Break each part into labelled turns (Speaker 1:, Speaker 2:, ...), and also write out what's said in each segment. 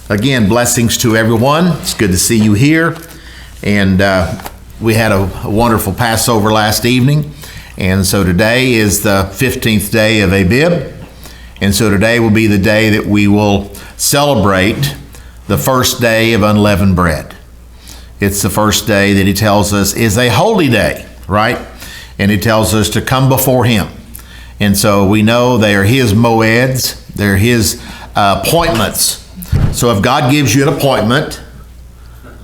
Speaker 1: Again, blessings to everyone. It's good to see you here. And we had a wonderful Passover last evening. And so today is the 15th day of Abib. And so today will be the day that we will celebrate the first day of unleavened bread. It's the first day that he tells us is a holy day, right? And he tells us to come before him. And so we know they are his moeds, they're his appointments. So if God gives you an appointment,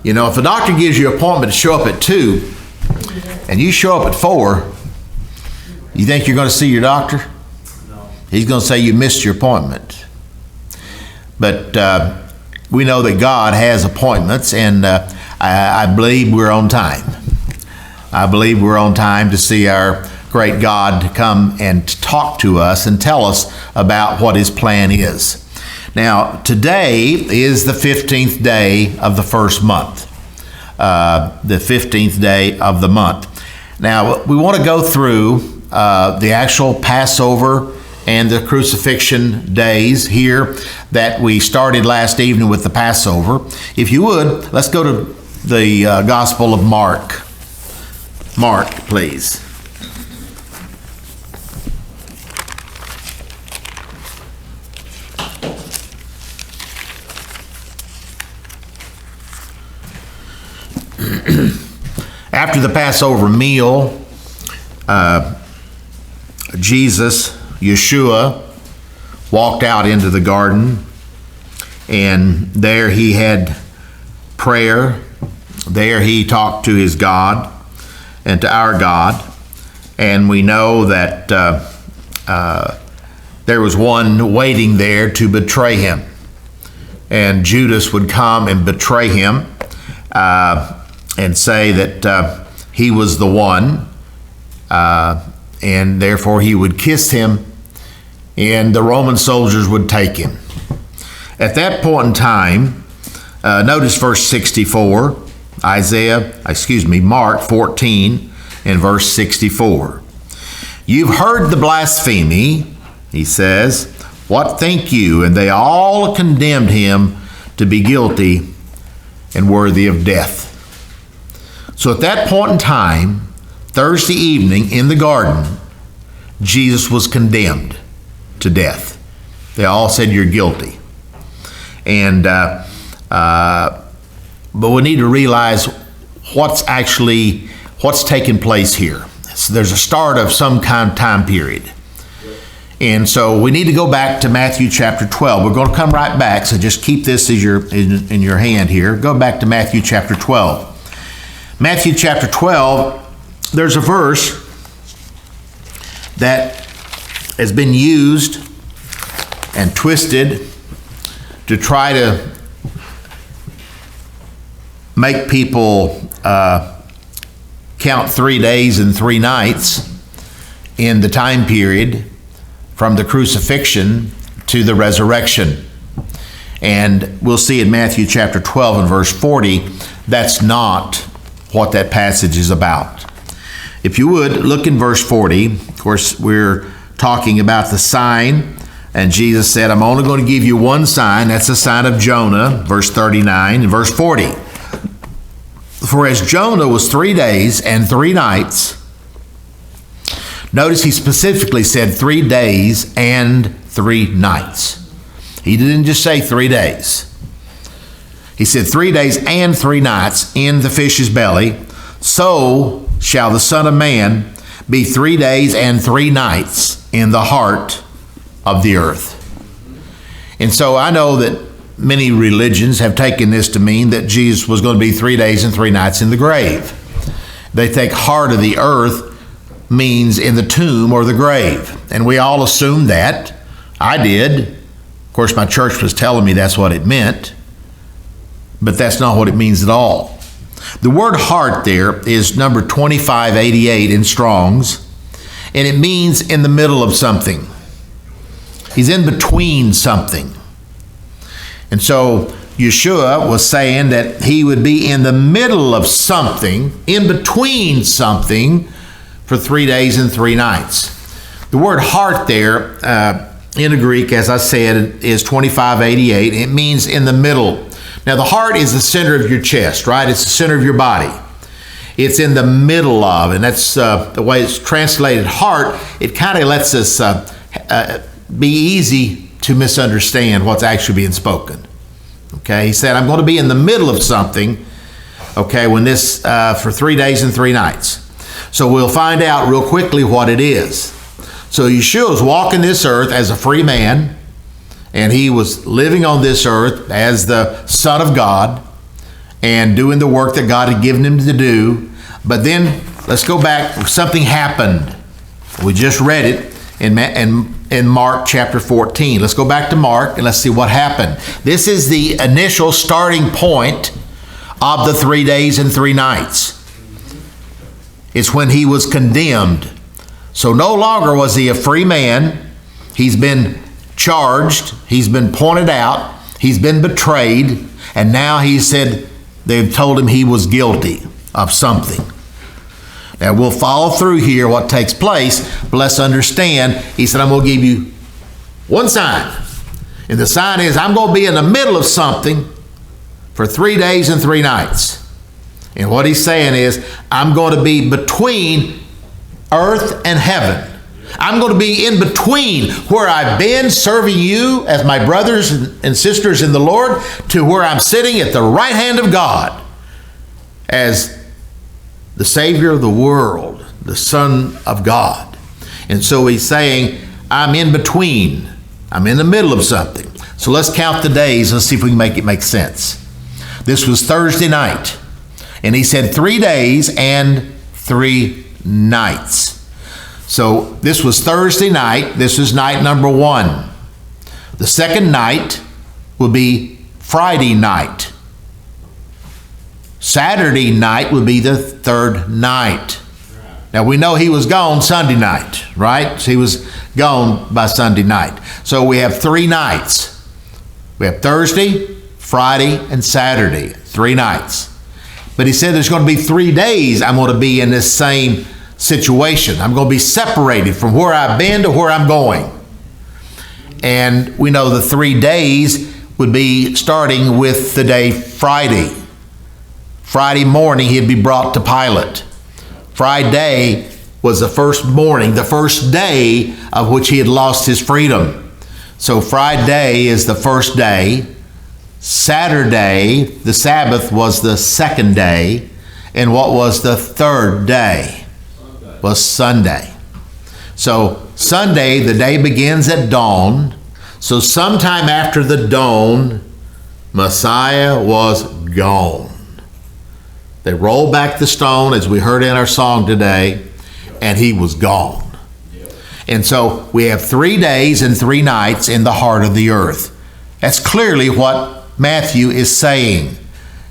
Speaker 1: if a doctor gives you an appointment to show up at 2 and you show up at 4, you think you're going to see your doctor? No. He's going to say you missed your appointment. But we know that God has appointments, and I believe we're on time. I believe we're on time to see our great God come and talk to us and tell us about what his plan is. Now, today is the 15th day of the first month, the 15th day of the month. Now, we want to go through the actual Passover and the crucifixion days here that we started last evening with the Passover. If you would, let's go to the Gospel of Mark. Mark, please. After the Passover meal, Yeshua, walked out into the garden, and there he had prayer. There he talked to his God and to our God. And we know that there was one waiting there to betray him. And Judas would come and betray him and say that he was the one. And therefore he would kiss him, and the Roman soldiers would take him. At that point in time, notice verse 64, Mark 14 and verse 64. You've heard the blasphemy, he says. What think you? And they all condemned him to be guilty and worthy of death. So at that point in time, Thursday evening in the garden, Jesus was condemned to death. They all said, you're guilty. And but we need to realize what's taking place here. So there's a start of some kind of time period. And so we need to go back to Matthew chapter 12. We're going to come right back, so just keep this as in your hand here. Go back to Matthew chapter 12. Matthew chapter 12, there's a verse that has been used and twisted to try to make people count 3 days and 3 nights in the time period from the crucifixion to the resurrection. And we'll see in Matthew chapter 12 and verse 40, that's not what that passage is about. If you would, look in verse 40. Of course, we're talking about the sign, and Jesus said, I'm only going to give you one sign. That's the sign of Jonah, verse 39 and verse 40. For as Jonah was 3 days and 3 nights, notice he specifically said 3 days and 3 nights. He didn't just say 3 days. He said 3 days and 3 nights in the fish's belly, so shall the Son of Man be 3 days and 3 nights in the heart of the earth. And so I know that many religions have taken this to mean that Jesus was going to be 3 days and 3 nights in the grave. They think heart of the earth means in the tomb or the grave. And we all assumed that. I did. Of course, my church was telling me that's what it meant. But that's not what it means at all. The word heart there is number 2588 in Strong's, and it means in the middle of something. He's in between something. And so Yeshua was saying that he would be in the middle of something, in between something, for 3 days and 3 nights. The word heart there in the Greek, as I said, is 2588. It means in the middle. Now, the heart is the center of your chest, right? It's the center of your body. It's in the middle of, and that's the way it's translated heart. It kind of lets us be easy to misunderstand what's actually being spoken. Okay, he said, I'm going to be in the middle of something, okay, when this, for 3 days and 3 nights. So we'll find out real quickly what it is. So Yeshua was walking this earth as a free man, and he was living on this earth as the Son of God and doing the work that God had given him to do. But then, let's go back. Something happened. We just read it in Mark chapter 14. Let's go back to Mark and let's see what happened. This is the initial starting point of the 3 days and 3 nights. It's when he was condemned. So no longer was he a free man. He's been charged. He's been pointed out. He's been betrayed. And now he said they've told him he was guilty of something. Now we'll follow through here what takes place, but let's understand, he said, I'm going to give you one sign. And the sign is I'm going to be in the middle of something for 3 days and 3 nights. And what he's saying is, I'm going to be between earth and heaven. I'm going to be in between where I've been serving you as my brothers and sisters in the Lord to where I'm sitting at the right hand of God as the Savior of the world, the Son of God. And so he's saying, I'm in between. I'm in the middle of something. So let's count the days and see if we can make it make sense. This was Thursday night. And he said 3 days and 3 nights. So this was Thursday night. This is night number 1. The second night will be Friday night. Saturday night would be the 3rd night. Now we know he was gone Sunday night, right? So he was gone by Sunday night. So we have 3 nights. We have Thursday, Friday, and Saturday. 3 nights. But he said there's going to be 3 days I'm going to be in this same situation. I'm going to be separated from where I've been to where I'm going. And we know the 3 days would be starting with the day Friday. Friday morning, he'd be brought to Pilate. Friday was the first morning, the first day of which he had lost his freedom. So Friday is the first day. Saturday, the Sabbath, was the 2nd day. And what was the 3rd day? Was Sunday. So Sunday, the day begins at dawn. So sometime after the dawn, Messiah was gone. They rolled back the stone, as we heard in our song today, and he was gone. And so we have 3 days and 3 nights in the heart of the earth. That's clearly what Matthew is saying.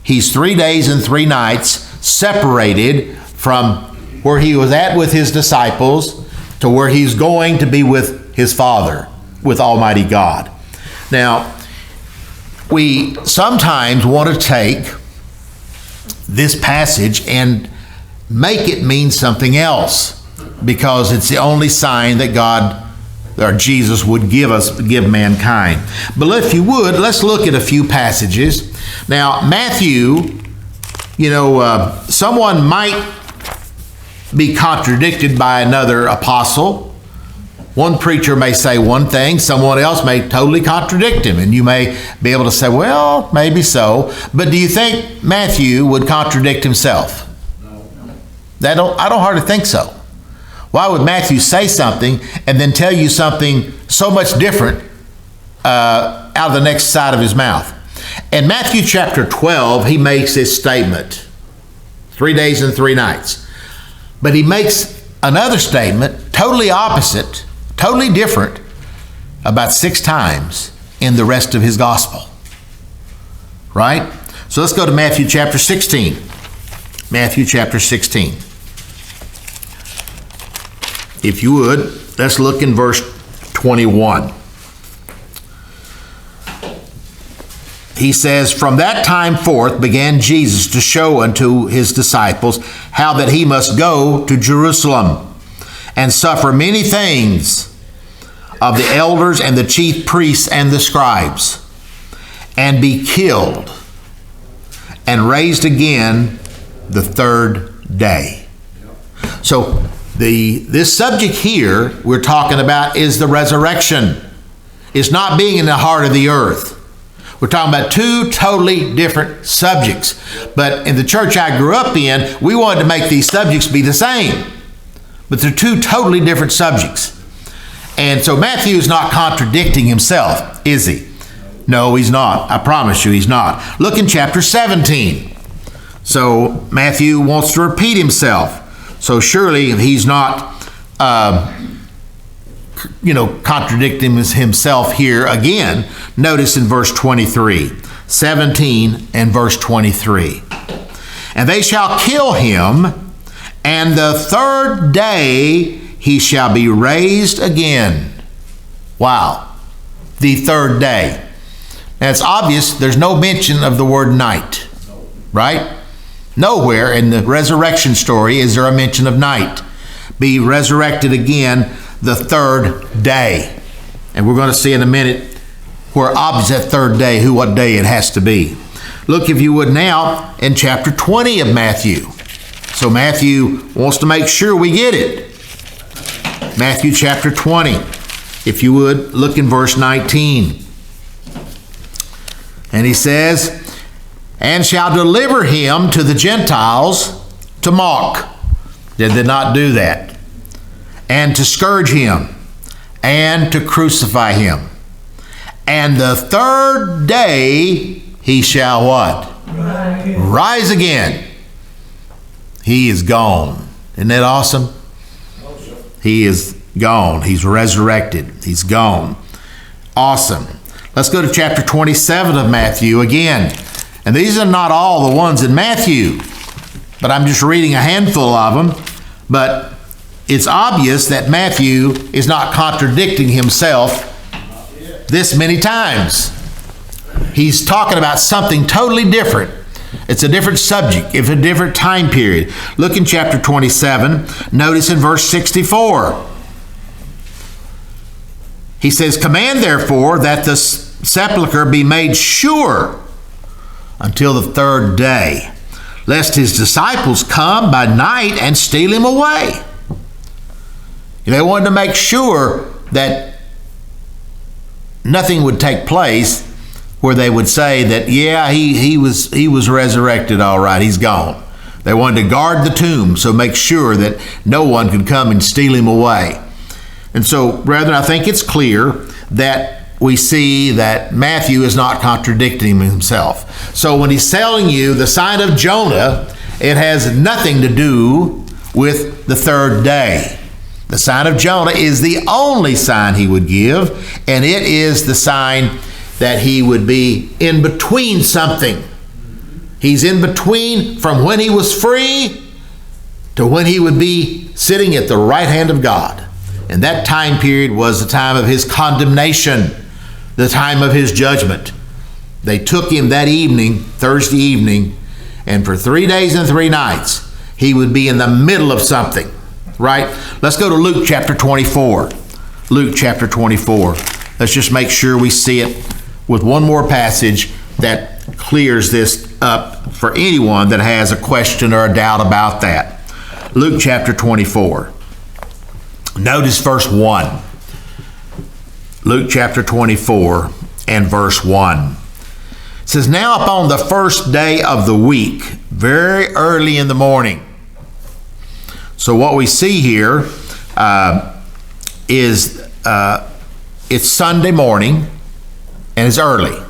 Speaker 1: He's 3 days and 3 nights separated from where he was at with his disciples to where he's going to be with his Father, with Almighty God. Now, we sometimes want to take this passage and make it mean something else because it's the only sign that God or Jesus would give mankind. But if you would, let's look at a few passages. Now, Matthew, someone might be contradicted by another apostle. One preacher may say one thing, someone else may totally contradict him, and you may be able to say, well, maybe so. But do you think Matthew would contradict himself? No. I don't hardly think so. Why would Matthew say something and then tell you something so much different out of the next side of his mouth? In Matthew chapter 12, he makes this statement, 3 days and 3 nights. But he makes another statement, totally opposite, totally different, about 6 times in the rest of his gospel. Right? So let's go to Matthew chapter 16. Matthew chapter 16. If you would, let's look in verse 21. He says, from that time forth began Jesus to show unto his disciples how that he must go to Jerusalem and suffer many things of the elders and the chief priests and the scribes, and be killed, and raised again the third day. So this subject here we're talking about is the resurrection. It's not being in the heart of the earth. We're talking about two totally different subjects. But in the church I grew up in, we wanted to make these subjects be the same. But they're two totally different subjects. And so Matthew is not contradicting himself, is he? No, he's not. I promise you he's not. Look in chapter 17. So Matthew wants to repeat himself. So surely he's not, contradicting himself here again. Notice in verse 23, 17 and verse 23. And they shall kill him, and the third day he shall be raised again. Wow. The third day. Now it's obvious there's no mention of the word night, right? Nowhere in the resurrection story is there a mention of night. Be resurrected again the third day. And we're going to see in a minute where obvious that third day, what day it has to be. Look, if you would now, in chapter 20 of Matthew. So Matthew wants to make sure we get it. Matthew chapter 20. If you would, look in verse 19. And he says, and shall deliver him to the Gentiles to mock. They did not do that. And to scourge him, and to crucify him. And the third day he shall what? Rise again. He is gone. Isn't that awesome? He is gone. He's resurrected. He's gone. Awesome. Let's go to chapter 27 of Matthew again. And these are not all the ones in Matthew, but I'm just reading a handful of them. But it's obvious that Matthew is not contradicting himself this many times. He's talking about something totally different. It's a different subject. It's a different time period. Look in chapter 27. Notice in verse 64. He says, command therefore that the sepulchre be made sure until the third day, lest his disciples come by night and steal him away. They wanted to make sure that nothing would take place where they would say that, yeah, he was resurrected all right, he's gone. They wanted to guard the tomb, so make sure that no one could come and steal him away. And so, brethren, I think it's clear that we see that Matthew is not contradicting himself. So when he's telling you the sign of Jonah, it has nothing to do with the third day. The sign of Jonah is the only sign he would give, and it is the sign that he would be in between something. He's in between from when he was free to when he would be sitting at the right hand of God. And that time period was the time of his condemnation, the time of his judgment. They took him that evening, Thursday evening, and for 3 days and 3 nights, he would be in the middle of something, right? Let's go to Luke chapter 24. Luke chapter 24. Let's just make sure we see it with one more passage that clears this up for anyone that has a question or a doubt about that. Luke chapter 24. Notice verse 1. Luke chapter 24 and verse 1. It says, now upon the first day of the week, very early in the morning. So what we see here is it's Sunday morning and it's early.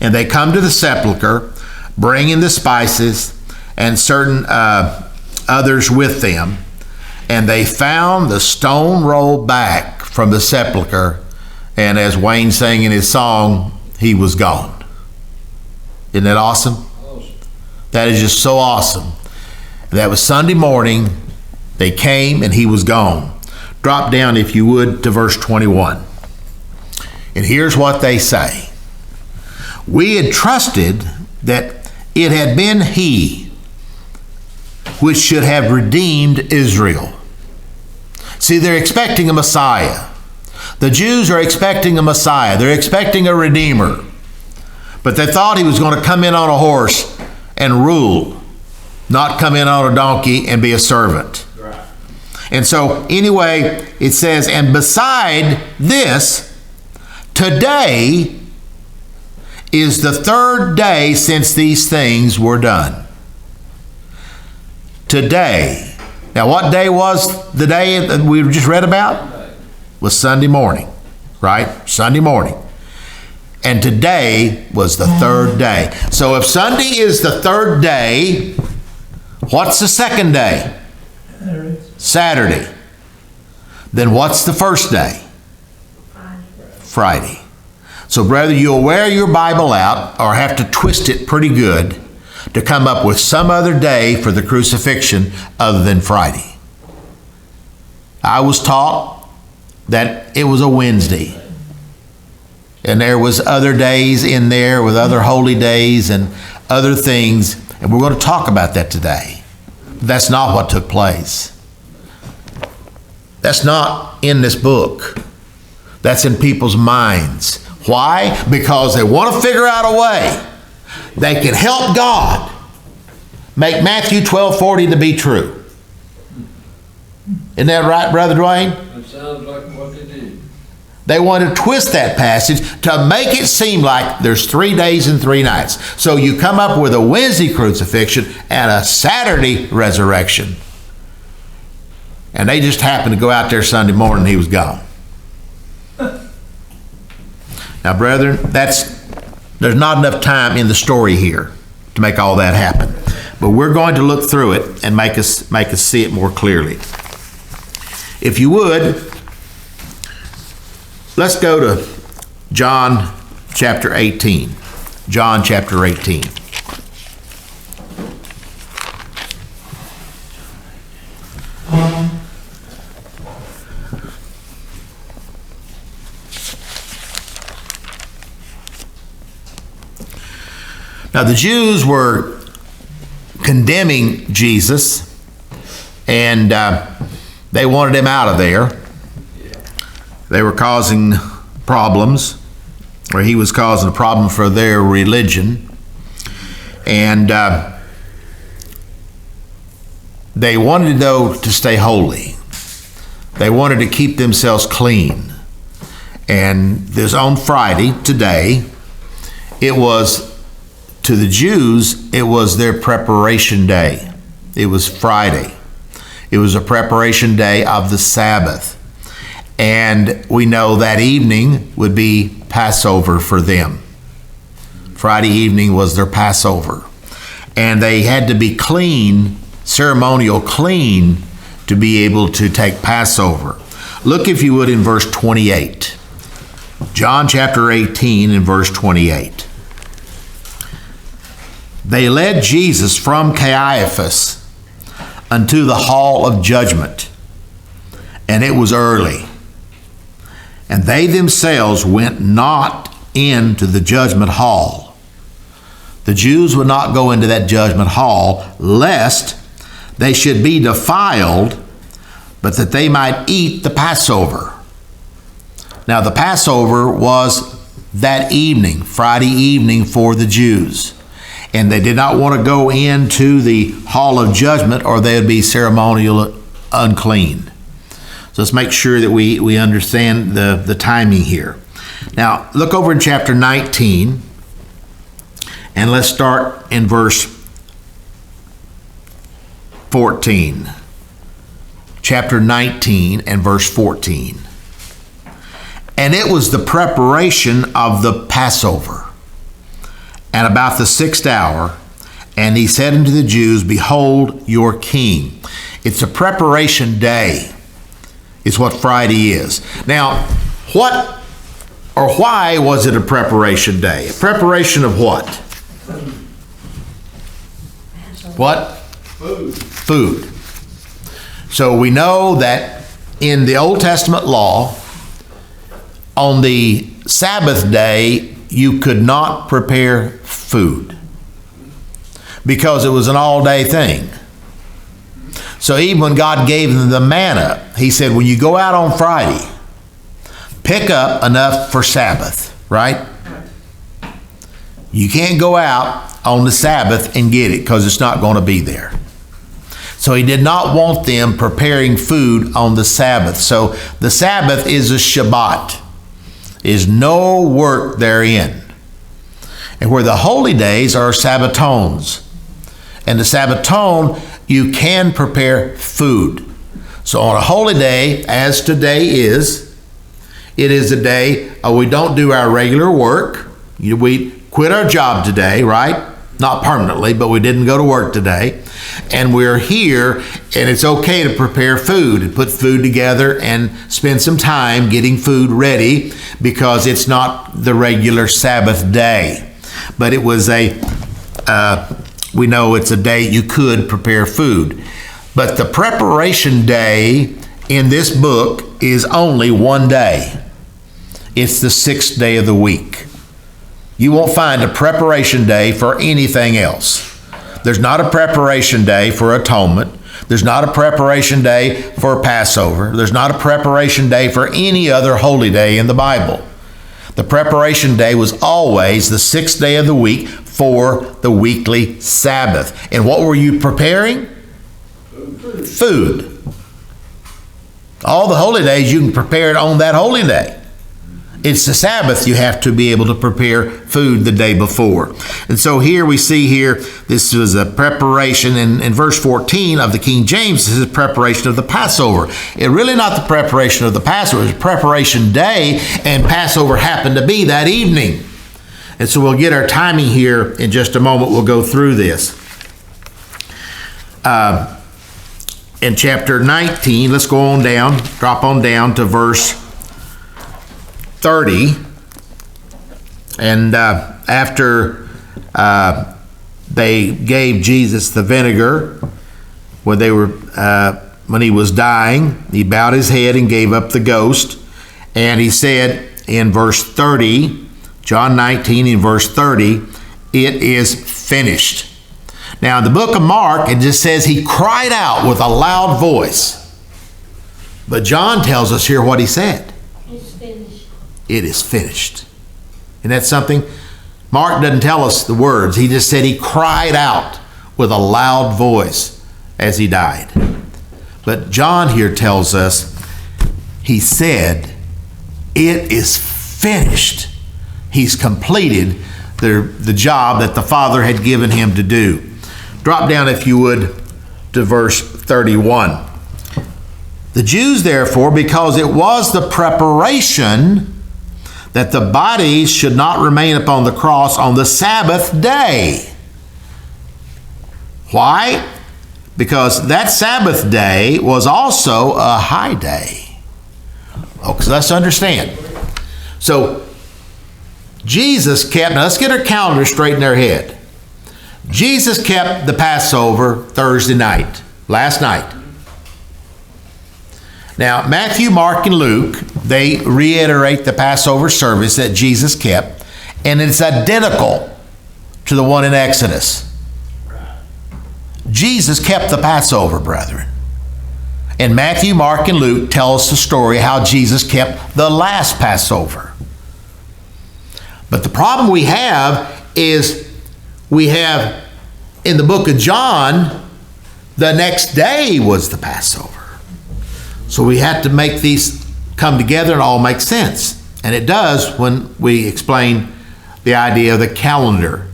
Speaker 1: And they come to the sepulchre, bringing the spices and certain others with them. And they found the stone rolled back from the sepulchre. And as Wayne sang in his song, he was gone. Isn't that awesome? That is just so awesome. That was Sunday morning. They came and he was gone. Drop down, if you would, to verse 21. And here's what they say. We had trusted that it had been he which should have redeemed Israel. See, they're expecting a Messiah. The Jews are expecting a Messiah. They're expecting a Redeemer. But they thought he was going to come in on a horse and rule, not come in on a donkey and be a servant. Right. And so anyway, it says, and beside this, today is the third day since these things were done. Today. Now, what day was the day that we just read about? Was Sunday morning, right? Sunday morning. And today was the third day. So if Sunday is the third day, what's the second day? Saturday. Then what's the first day? Friday. So, brother, you'll wear your Bible out or have to twist it pretty good to come up with some other day for the crucifixion other than Friday. I was taught that it was a Wednesday. And there was other days in there with other holy days and other things. And we're going to talk about that today. That's not what took place. That's not in this book. That's in people's minds. Why? Because they want to figure out a way they can help God make Matthew 12:40 to be true. Isn't that right, Brother Dwayne?
Speaker 2: That sounds like what they did.
Speaker 1: They want to twist that passage to make it seem like there's 3 days and 3 nights. So you come up with a Wednesday crucifixion and a Saturday resurrection. And they just happened to go out there Sunday morning and he was gone. Now, brethren, there's not enough time in the story here to make all that happen. But we're going to look through it and make us see it more clearly. If you would, let's go to John chapter 18. John chapter 18. Now, the Jews were condemning Jesus, and they wanted him out of there. They were causing problems, or he was causing a problem for their religion. And they wanted, though, to stay holy. They wanted to keep themselves clean. And this on Friday, today, it was, to the Jews, it was their preparation day. It was Friday. It was a preparation day of the Sabbath. And we know that evening would be Passover for them. Friday evening was their Passover. And they had to be clean, ceremonial clean, to be able to take Passover. Look, if you would, in verse 28. John chapter 18 and verse 28. They led Jesus from Caiaphas unto the hall of judgment, and it was early. And they themselves went not into the judgment hall. The Jews would not go into that judgment hall, lest they should be defiled, but that they might eat the Passover. Now, the Passover was that evening, Friday evening, for the Jews. And they did not want to go into the hall of judgment, or they would be ceremonial unclean. So let's make sure that we understand the timing here. Now, look over in chapter 19, and let's start in verse 14. Chapter 19 and verse 14. And it was the preparation of the Passover, and about the 6th hour, and he said unto the Jews, Behold your king. It's a preparation day, is what Friday is. Now, what or why was it a preparation day? A preparation of what? What? Food. So we know that in the Old Testament law, on the Sabbath day, you could not prepare food because it was an all-day thing. So even when God gave them the manna, he said, when you go out on Friday, pick up enough for Sabbath, right? You can't go out on the Sabbath and get it because it's not going to be there. So he did not want them preparing food on the Sabbath. So the Sabbath is a Shabbat. Is no work therein. And where the holy days are Sabbatons. And the Sabbaton, you can prepare food. So on a holy day, as today is, it is a day we don't do our regular work. We quit our job today, right? Not permanently, but we didn't go to work today. And we're here, and it's okay to prepare food and put food together and spend some time getting food ready because it's not the regular Sabbath day. But it was we know it's a day you could prepare food. But the preparation day in this book is only one day. It's the 6th day of the week. You won't find a preparation day for anything else. There's not a preparation day for atonement. There's not a preparation day for Passover. There's not a preparation day for any other holy day in the Bible. The preparation day was always the 6th day of the week for the weekly Sabbath. And what were you preparing? Food. All the holy days you can prepare it on that holy day. It's the Sabbath you have to be able to prepare food the day before. And so here we see here, this was a preparation in verse 14 of the King James. This is preparation of the Passover. It really not the preparation of the Passover. It's preparation day, and Passover happened to be that evening. And so we'll get our timing here in just a moment. We'll go through this. In chapter 19, let's go on down, drop on down to verse 30, and after they gave Jesus the vinegar when he was dying, he bowed his head and gave up the ghost, and he said in verse 30, John 19 in verse 30, it is finished. Now in the book of Mark, it just says he cried out with a loud voice, but John tells us here what he said.
Speaker 3: It's finished.
Speaker 1: It is finished. And that's something, Mark doesn't tell us the words. He just said he cried out with a loud voice as he died. But John here tells us, he said, it is finished. He's completed the job that the Father had given him to do. Drop down, if you would, to verse 31. The Jews, therefore, because it was the preparation that the bodies should not remain upon the cross on the Sabbath day. Why? Because that Sabbath day was also a high day. Okay, so let's understand. So Jesus kept, now let's get our calendar straight in our head. Jesus kept the Passover Thursday night, last night. Now, Matthew, Mark, and Luke, they reiterate the Passover service that Jesus kept, and it's identical to the one in Exodus. Jesus kept the Passover, brethren. And Matthew, Mark, and Luke tell us the story how Jesus kept the last Passover. But the problem we have is we have in the book of John, the next day was the Passover. So we had to make these come together and all make sense. And it does when we explain the idea of the calendar.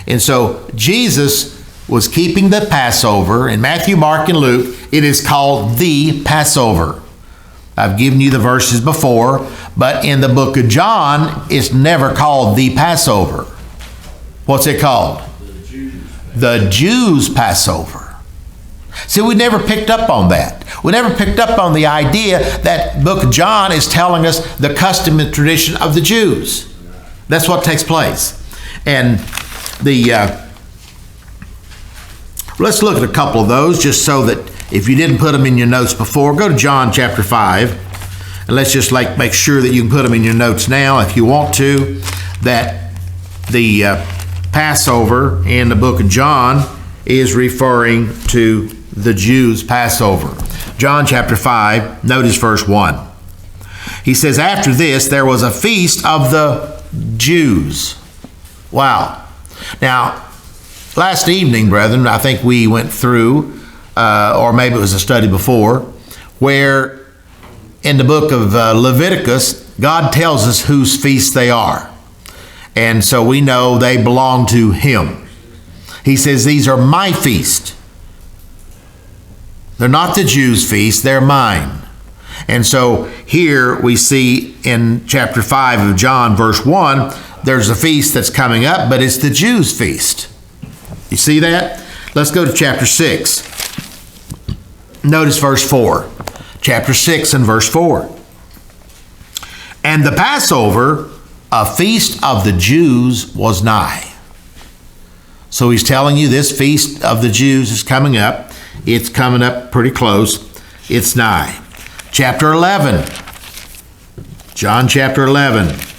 Speaker 1: And so Jesus was keeping the Passover. In Matthew, Mark, and Luke, it is called the Passover. I've given you the verses before, but in the book of John, it's never called the Passover. What's it called? The Jews' Passover. See, we never picked up on that. We never picked up on the idea that book of John is telling us the custom and tradition of the Jews. That's what takes place. And let's look at a couple of those just so that if you didn't put them in your notes before, go to John chapter 5. And let's just make sure that you can put them in your notes now if you want to, that the Passover in the book of John is referring to the Jews' Passover. John chapter 5, notice verse 1. He says, after this, there was a feast of the Jews. Wow. Now, last evening, brethren, I think we went through, or maybe it was a study before, where in the book of Leviticus, God tells us whose feasts they are. And so we know they belong to Him. He says, these are my feasts. They're not the Jews' feast, they're mine. And so here we see in chapter 5 of John, verse 1, there's a feast that's coming up, but it's the Jews' feast. You see that? Let's go to chapter 6. Notice verse 4. Chapter 6 and verse 4. And the Passover, a feast of the Jews, was nigh. So he's telling you this feast of the Jews is coming up. It's coming up pretty close. It's nigh. Chapter 11. John chapter 11.